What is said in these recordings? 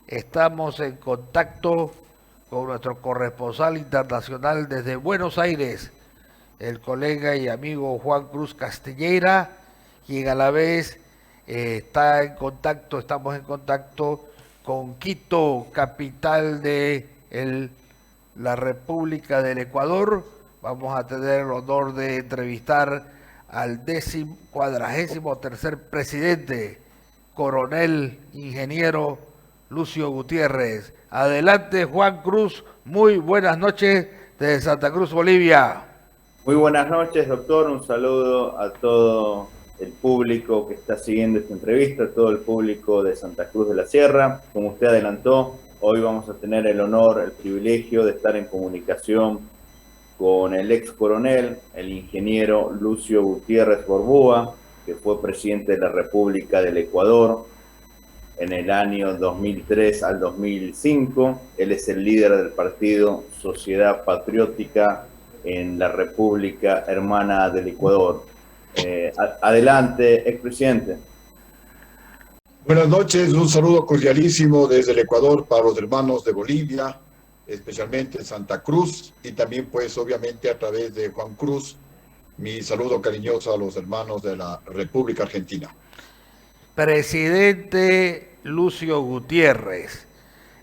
Estamos en contacto con nuestro corresponsal internacional desde Buenos Aires, el colega y amigo Juan Cruz Castelleira, quien a la vez estamos en contacto con Quito, capital de la República del Ecuador. Vamos a tener el honor de entrevistar al 43º presidente, coronel ingeniero Lucio Gutiérrez. Adelante, Juan Cruz, muy buenas noches desde Santa Cruz, Bolivia. Muy buenas noches, doctor. Un saludo a todo el público que está siguiendo esta entrevista, a todo el público de Santa Cruz de la Sierra. Como usted adelantó, hoy vamos a tener el honor, el privilegio de estar en comunicación con el ex coronel, el ingeniero Lucio Gutiérrez Borbúa, que fue presidente de la República del Ecuador en el año 2003 al 2005. Él es el líder del partido Sociedad Patriótica en la República Hermana del Ecuador. Adelante, expresidente. Buenas noches, un saludo cordialísimo desde el Ecuador para los hermanos de Bolivia, especialmente Santa Cruz, y también pues obviamente a través de Juan Cruz, mi saludo cariñoso a los hermanos de la República Argentina. Presidente Lucio Gutiérrez,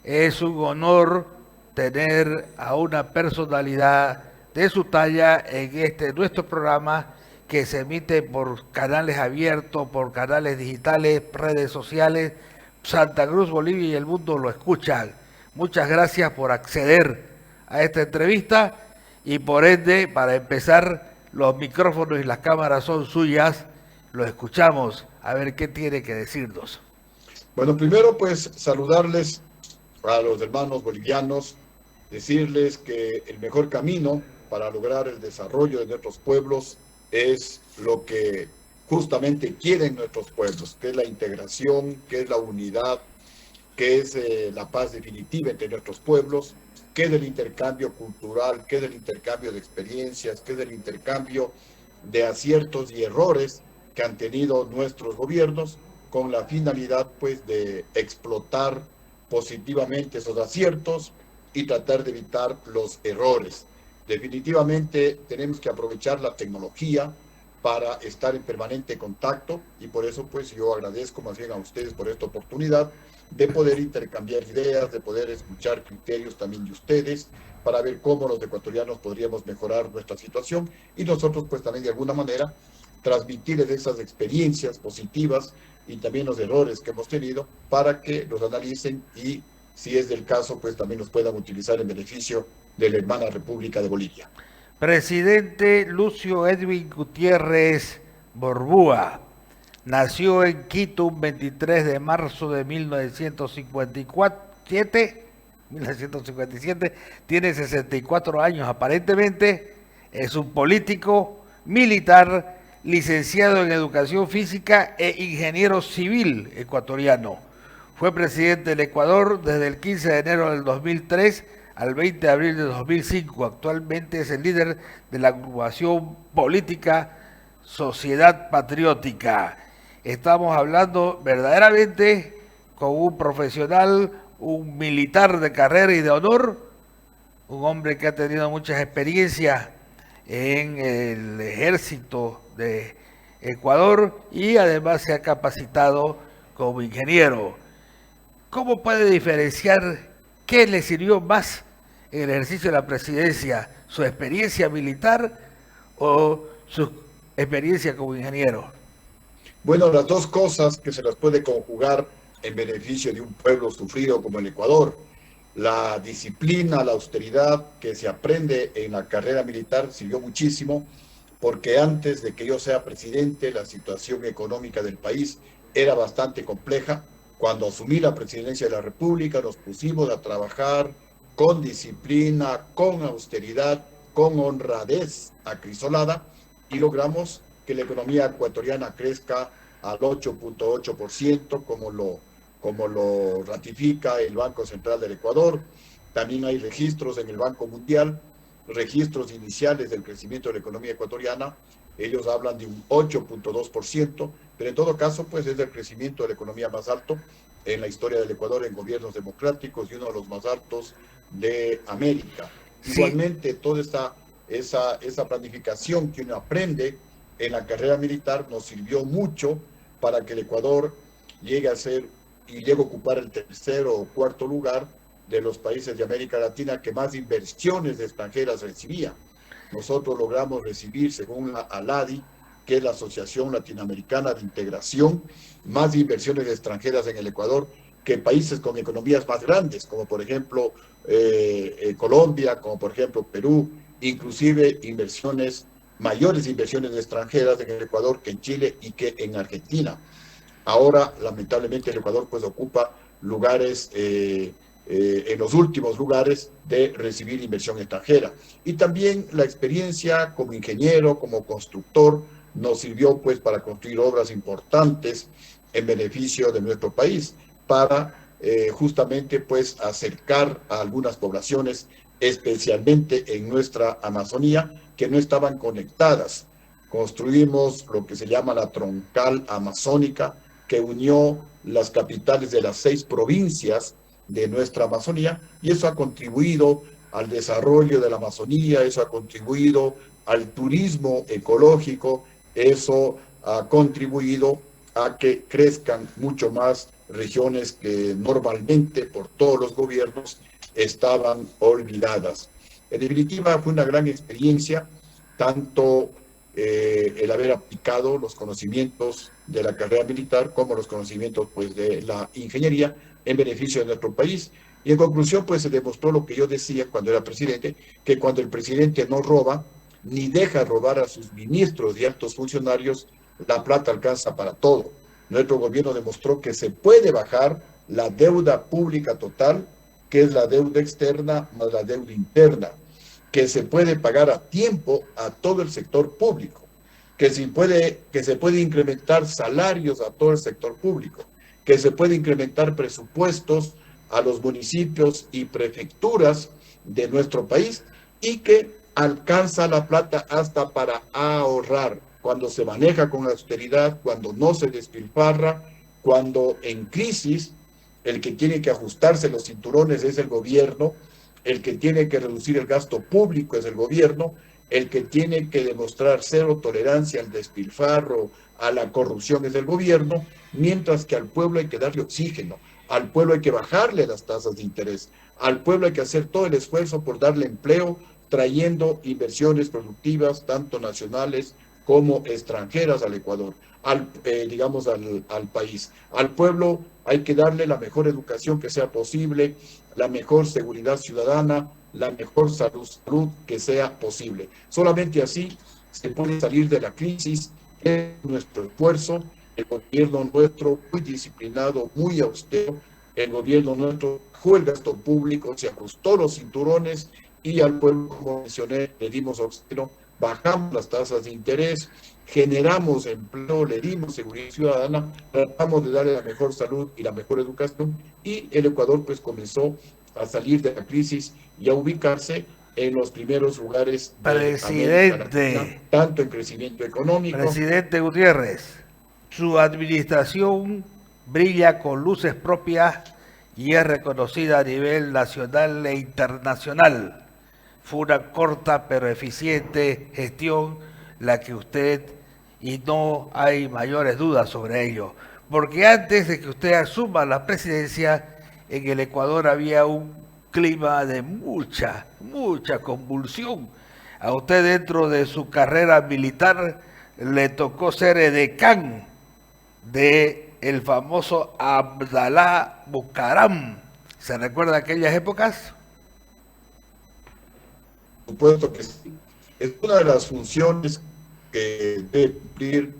es un honor tener a una personalidad de su talla en nuestro programa que se emite por canales abiertos, por canales digitales, redes sociales. Santa Cruz, Bolivia y el mundo lo escuchan. Muchas gracias por acceder a esta entrevista y por ende, para empezar, los micrófonos y las cámaras son suyas. Lo escuchamos, a ver qué tiene que decirnos. Bueno, primero pues saludarles a los hermanos bolivianos, decirles que el mejor camino para lograr el desarrollo de nuestros pueblos es lo que justamente quieren nuestros pueblos, que es la integración, que es la unidad, que es la paz definitiva entre nuestros pueblos, que es el intercambio cultural, que es el intercambio de experiencias, que es el intercambio de aciertos y errores que han tenido nuestros gobiernos con la finalidad pues de explotar positivamente esos aciertos y tratar de evitar los errores. Definitivamente tenemos que aprovechar la tecnología para estar en permanente contacto y por eso pues yo agradezco más bien a ustedes por esta oportunidad de poder intercambiar ideas, de poder escuchar criterios también de ustedes para ver cómo los ecuatorianos podríamos mejorar nuestra situación y nosotros pues también de alguna manera transmitirles esas experiencias positivas y también los errores que hemos tenido para que los analicen y si es del caso pues también los puedan utilizar en beneficio de la hermana República de Bolivia. Presidente Lucio Edwin Gutiérrez Borbúa nació en Quito un 23 de marzo de 1957, tiene 64 años aparentemente, es un político militar, licenciado en Educación Física e ingeniero civil ecuatoriano. Fue presidente del Ecuador desde el 15 de enero del 2003 al 20 de abril de 2005. Actualmente es el líder de la agrupación política Sociedad Patriótica. Estamos hablando verdaderamente con un profesional, un militar de carrera y de honor, un hombre que ha tenido muchas experiencias en el ejército de Ecuador y además se ha capacitado como ingeniero. ¿Cómo puede diferenciar qué le sirvió más en el ejercicio de la presidencia, su experiencia militar o su experiencia como ingeniero? Bueno, las dos cosas que se las puede conjugar en beneficio de un pueblo sufrido como el Ecuador. La disciplina, la austeridad que se aprende en la carrera militar sirvió muchísimo porque antes de que yo sea presidente, la situación económica del país era bastante compleja. Cuando asumí la presidencia de la República, nos pusimos a trabajar con disciplina, con austeridad, con honradez acrisolada y logramos que la economía ecuatoriana crezca al 8.8%, como lo ratifica el Banco Central del Ecuador. También hay registros en el Banco Mundial, registros iniciales del crecimiento de la economía ecuatoriana. Ellos hablan de un 8.2%, pero en todo caso, pues es el crecimiento de la economía más alto en la historia del Ecuador en gobiernos democráticos y uno de los más altos de América. Sí. Igualmente, toda esa planificación que uno aprende en la carrera militar nos sirvió mucho para que el Ecuador llegue a ser y llegue a ocupar el tercero o cuarto lugar de los países de América Latina que más inversiones extranjeras recibía. Nosotros logramos recibir, según la ALADI, que es la Asociación Latinoamericana de Integración, más inversiones extranjeras en el Ecuador que países con economías más grandes, como por ejemplo Colombia, como por ejemplo Perú, inclusive mayores inversiones extranjeras en el Ecuador que en Chile y que en Argentina. Ahora, lamentablemente, el Ecuador pues ocupa lugares, en los últimos lugares de recibir inversión extranjera. Y también la experiencia como ingeniero, como constructor, nos sirvió pues para construir obras importantes en beneficio de nuestro país, para justamente pues acercar a algunas poblaciones, especialmente en nuestra Amazonía, que no estaban conectadas. Construimos lo que se llama la troncal amazónica, que unió las capitales de las 6 provincias de nuestra Amazonía, y eso ha contribuido al desarrollo de la Amazonía, eso ha contribuido al turismo ecológico, eso ha contribuido a que crezcan mucho más regiones que normalmente por todos los gobiernos estaban olvidadas. En definitiva, fue una gran experiencia, tanto el haber aplicado los conocimientos de la carrera militar como los conocimientos pues, de la ingeniería en beneficio de nuestro país. Y en conclusión, pues se demostró lo que yo decía cuando era presidente, que cuando el presidente no roba, ni deja robar a sus ministros y altos funcionarios, la plata alcanza para todo. Nuestro gobierno demostró que se puede bajar la deuda pública total, que es la deuda externa más la deuda interna, que se puede pagar a tiempo a todo el sector público, que se puede incrementar salarios a todo el sector público, que se puede incrementar presupuestos a los municipios y prefecturas de nuestro país, y que alcanza la plata hasta para ahorrar, cuando se maneja con austeridad, cuando no se despilfarra, cuando en crisis el que tiene que ajustarse los cinturones es el gobierno, el que tiene que reducir el gasto público es el gobierno, el que tiene que demostrar cero tolerancia al despilfarro, a la corrupción es el gobierno, mientras que al pueblo hay que darle oxígeno, al pueblo hay que bajarle las tasas de interés, al pueblo hay que hacer todo el esfuerzo por darle empleo, trayendo inversiones productivas, tanto nacionales como extranjeras al Ecuador, al país. Al pueblo hay que darle la mejor educación que sea posible, la mejor seguridad ciudadana, la mejor salud que sea posible. Solamente así se puede salir de la crisis. Es nuestro esfuerzo, el gobierno nuestro muy disciplinado, muy austero, el gobierno nuestro bajó el gasto público, se ajustó los cinturones, y al pueblo, como mencioné, le dimos oxígeno, bajamos las tasas de interés, generamos empleo, le dimos seguridad ciudadana, tratamos de darle la mejor salud y la mejor educación, y el Ecuador pues comenzó a salir de la crisis y a ubicarse en los primeros lugares de América Latina, tanto en crecimiento económico. Presidente Gutiérrez, su administración brilla con luces propias y es reconocida a nivel nacional e internacional. Fue una corta pero eficiente gestión la que usted, y no hay mayores dudas sobre ello, porque antes de que usted asuma la presidencia, en el Ecuador había un clima de mucha convulsión. A usted, dentro de su carrera militar, le tocó ser edecán de el famoso Abdalá Bucaram. ¿Se recuerda aquellas épocas? Por supuesto que sí. Es una de las funciones que debe cumplir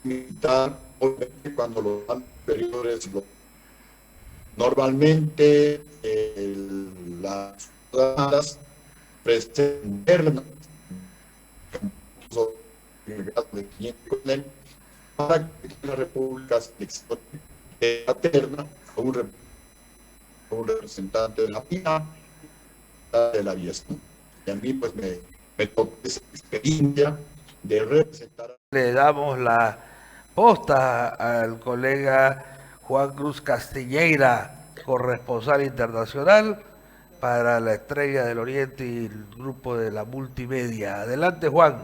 militar, obviamente cuando los mandos superiores normalmente las ciudadanas presentan de 500 para que la República seleccione alterna a un representante de la PIA, de la aviación. Y a mí pues me tocó esa experiencia de representar. Le damos la posta al colega Juan Cruz Castilleira, corresponsal internacional para la Estrella del Oriente y el grupo de la multimedia. Adelante, Juan.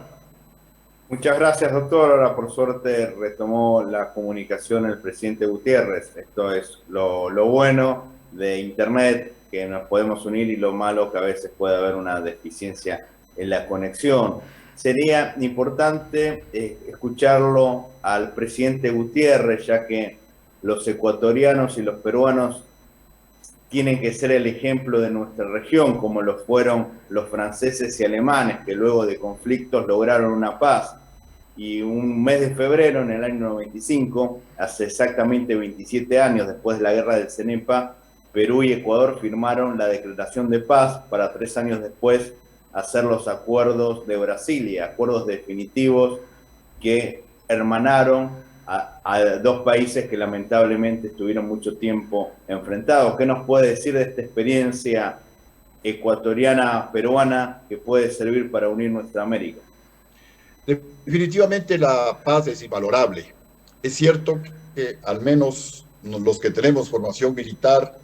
Muchas gracias, doctor. Ahora, por suerte, retomó la comunicación el presidente Gutiérrez. Esto es lo bueno de Internet, que nos podemos unir, y lo malo que a veces puede haber una deficiencia en la conexión. Sería importante escucharlo al presidente Gutiérrez, ya que los ecuatorianos y los peruanos tienen que ser el ejemplo de nuestra región, como lo fueron los franceses y alemanes, que luego de conflictos lograron una paz. Y un mes de febrero, en el año 95, hace exactamente 27 años después de la guerra del Cenepa, Perú y Ecuador firmaron la declaración de paz para 3 años después hacer los acuerdos de Brasilia, acuerdos definitivos que hermanaron a dos países que lamentablemente estuvieron mucho tiempo enfrentados. ¿Qué nos puede decir de esta experiencia ecuatoriana-peruana que puede servir para unir nuestra América? Definitivamente la paz es invalorable. Es cierto que al menos los que tenemos formación militar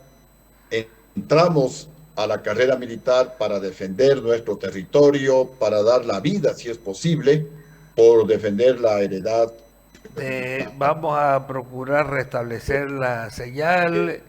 entramos a la carrera militar para defender nuestro territorio, para dar la vida, si es posible, por defender la heredad. Vamos a procurar restablecer la señal.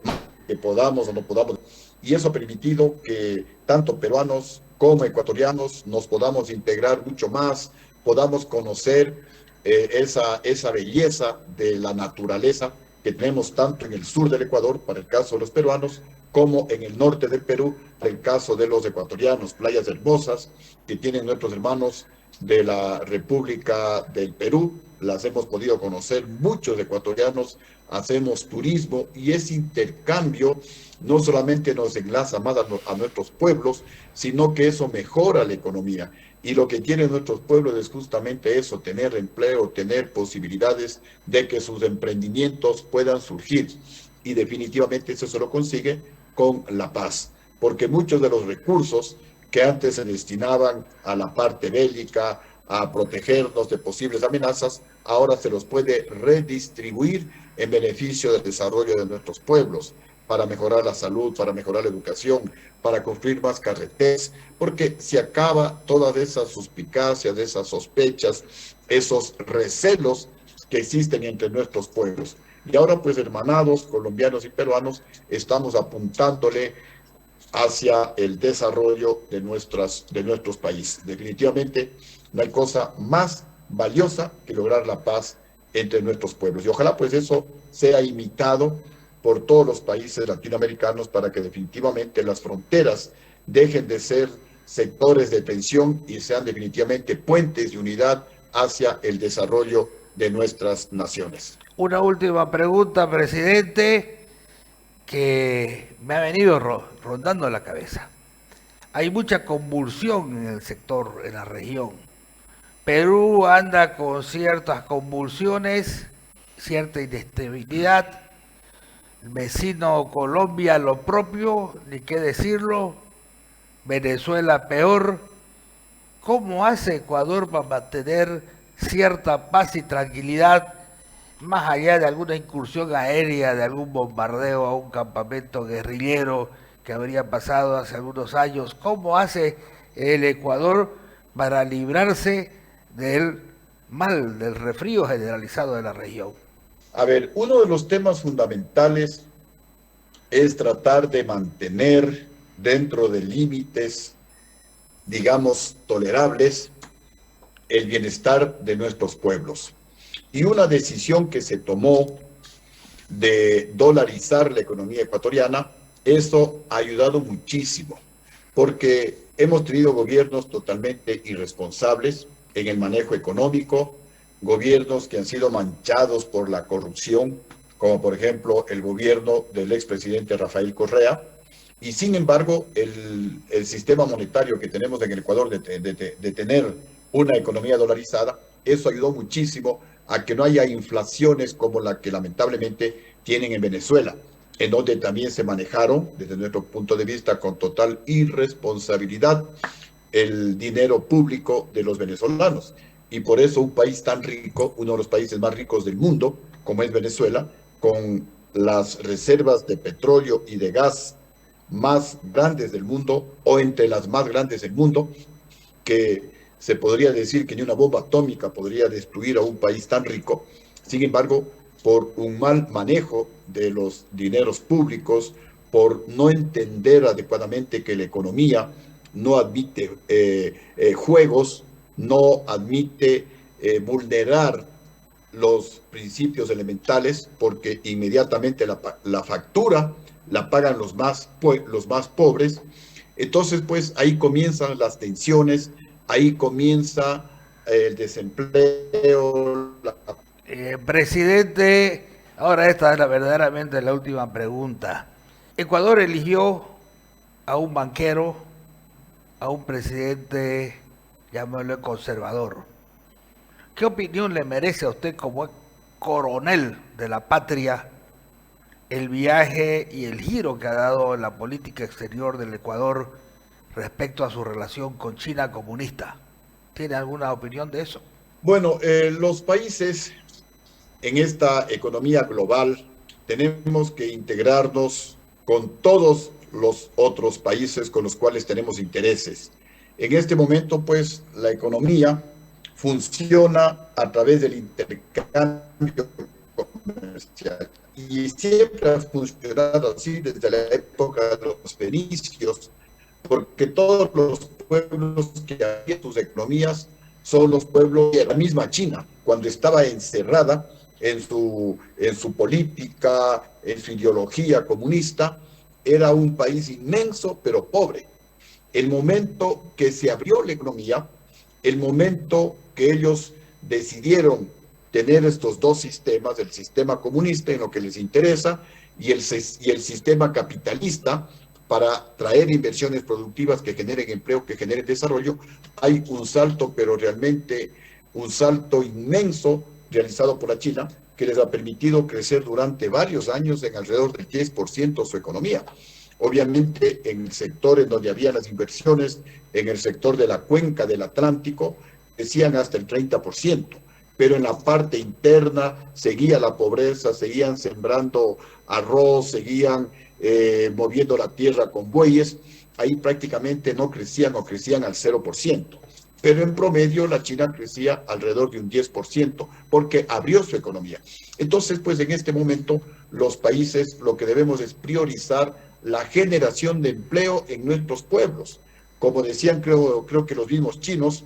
Que podamos o no podamos. Y eso ha permitido que tanto peruanos como ecuatorianos nos podamos integrar mucho más, podamos conocer esa belleza de la naturaleza que tenemos tanto en el sur del Ecuador, para el caso de los peruanos, como en el norte del Perú, para el caso de los ecuatorianos. Playas hermosas que tienen nuestros hermanos de la República del Perú, las hemos podido conocer, muchos ecuatorianos hacemos turismo, y ese intercambio no solamente nos enlaza más a nuestros pueblos, sino que eso mejora la economía. Y lo que quieren nuestros pueblos es justamente eso, tener empleo, tener posibilidades de que sus emprendimientos puedan surgir. Y definitivamente eso se lo consigue con la paz, porque muchos de los recursos que antes se destinaban a la parte bélica, a protegernos de posibles amenazas, ahora se los puede redistribuir en beneficio del desarrollo de nuestros pueblos, para mejorar la salud, para mejorar la educación, para construir más carreteras, porque se acaba todas esas suspicacias, esas sospechas, esos recelos que existen entre nuestros pueblos. Y ahora, pues, hermanados, colombianos y peruanos, estamos apuntándole hacia el desarrollo de nuestros países. Definitivamente no hay cosa más valiosa que lograr la paz entre nuestros pueblos. Y ojalá pues eso sea imitado por todos los países latinoamericanos, para que definitivamente las fronteras dejen de ser sectores de tensión y sean definitivamente puentes de unidad hacia el desarrollo de nuestras naciones. Una última pregunta, presidente, que me ha venido rondando la cabeza. Hay mucha convulsión en el sector, en la región. Perú anda con ciertas convulsiones, cierta inestabilidad. El vecino Colombia lo propio, ni qué decirlo. Venezuela peor. ¿Cómo hace Ecuador para mantener cierta paz y tranquilidad, más allá de alguna incursión aérea, de algún bombardeo a un campamento guerrillero que habría pasado hace algunos años? ¿Cómo hace el Ecuador para librarse del mal, del resfrío generalizado de la región? A ver, uno de los temas fundamentales es tratar de mantener dentro de límites, digamos, tolerables, el bienestar de nuestros pueblos. Y una decisión que se tomó de dolarizar la economía ecuatoriana, eso ha ayudado muchísimo, porque hemos tenido gobiernos totalmente irresponsables en el manejo económico, gobiernos que han sido manchados por la corrupción, como por ejemplo el gobierno del expresidente Rafael Correa, y sin embargo el sistema monetario que tenemos en el Ecuador de tener una economía dolarizada, eso ayudó muchísimo a que no haya inflaciones como la que lamentablemente tienen en Venezuela, en donde también se manejaron, desde nuestro punto de vista, con total irresponsabilidad el dinero público de los venezolanos. Y por eso un país tan rico, uno de los países más ricos del mundo, como es Venezuela, con las reservas de petróleo y de gas más grandes del mundo, o entre las más grandes del mundo, que se podría decir que ni una bomba atómica podría destruir a un país tan rico. Sin embargo, por un mal manejo de los dineros públicos, por no entender adecuadamente que la economía no admite juegos, no admite vulnerar los principios elementales, porque inmediatamente la factura la pagan los más pobres. Entonces, pues ahí comienzan las tensiones, ahí comienza el desempleo. Presidente, ahora esta es verdaderamente la última pregunta. Ecuador eligió a un banquero, a un presidente, llamémoslo conservador. ¿Qué opinión le merece a usted como coronel de la patria el viaje y el giro que ha dado la política exterior del Ecuador respecto a su relación con China comunista? ¿Tiene alguna opinión de eso? Bueno, los países en esta economía global tenemos que integrarnos con todos los otros países con los cuales tenemos intereses. En este momento, pues, la economía funciona a través del intercambio comercial y siempre ha funcionado así desde la época de los fenicios, porque todos los pueblos que habían sus economías son los pueblos de la misma China, cuando estaba encerrada en su política, en su ideología comunista, era un país inmenso pero pobre. El momento que se abrió la economía, el momento que ellos decidieron tener estos dos sistemas, el sistema comunista en lo que les interesa y el sistema capitalista para traer inversiones productivas que generen empleo, que generen desarrollo, hay un salto, pero realmente un salto inmenso realizado por la China, que les ha permitido crecer durante varios años en alrededor del 10% su economía. Obviamente en el sector en donde había las inversiones, en el sector de la cuenca del Atlántico, crecían hasta el 30%, pero en la parte interna seguía la pobreza, seguían sembrando arroz, seguían moviendo la tierra con bueyes, ahí prácticamente no crecían o crecían al 0%. Pero en promedio la China crecía alrededor de un 10%, porque abrió su economía. Entonces, pues en este momento los países lo que debemos es priorizar la generación de empleo en nuestros pueblos. Como decían, creo que los mismos chinos,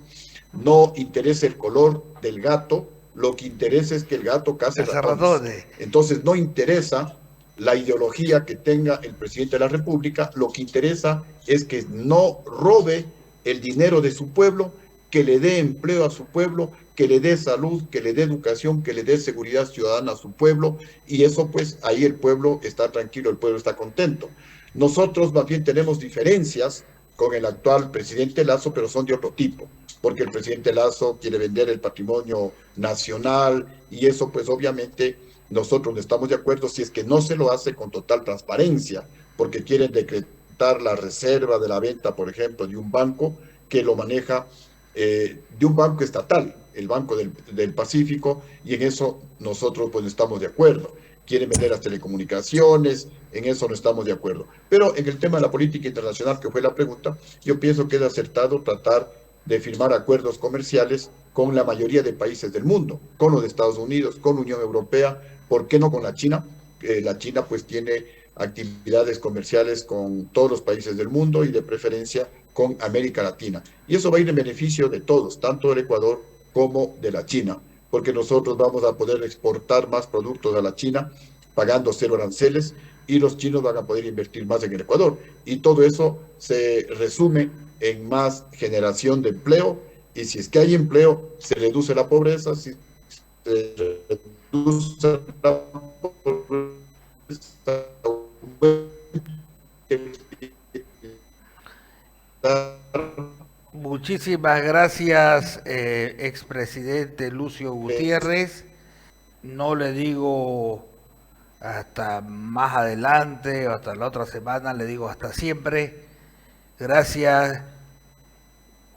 no interesa el color del gato, lo que interesa es que el gato case ratones. Entonces no interesa la ideología que tenga el presidente de la República, lo que interesa es que no robe el dinero de su pueblo, que le dé empleo a su pueblo, que le dé salud, que le dé educación, que le dé seguridad ciudadana a su pueblo, y eso pues ahí el pueblo está tranquilo, el pueblo está contento. Nosotros más bien tenemos diferencias con el actual presidente Lasso, pero son de otro tipo, porque el presidente Lasso quiere vender el patrimonio nacional y eso pues obviamente nosotros no estamos de acuerdo si es que no se lo hace con total transparencia, porque quieren decretar la reserva de la venta, por ejemplo, de un banco que lo maneja, de un banco estatal, el Banco del Pacífico, y en eso nosotros pues no estamos de acuerdo. Quieren vender las telecomunicaciones, en eso no estamos de acuerdo. Pero en el tema de la política internacional, que fue la pregunta, yo pienso que es acertado tratar de firmar acuerdos comerciales con la mayoría de países del mundo, con los Estados Unidos, con la Unión Europea, ¿por qué no con la China? La China pues tiene actividades comerciales con todos los países del mundo y de preferencia con América Latina. Y eso va a ir en beneficio de todos, tanto del Ecuador como de la China, porque nosotros vamos a poder exportar más productos a la China pagando 0 aranceles y los chinos van a poder invertir más en el Ecuador. Y todo eso se resume en más generación de empleo, y si es que hay empleo, se reduce la pobreza, si se reduce la pobreza, Muchísimas gracias, expresidente Lucio Gutiérrez. No le digo hasta más adelante o hasta la otra semana, le digo hasta siempre. Gracias,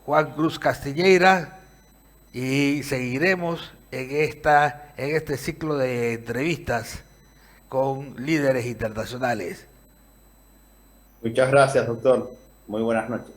Juan Cruz Castilleira, y seguiremos en este ciclo de entrevistas con líderes internacionales. Muchas gracias, doctor. Muy buenas noches.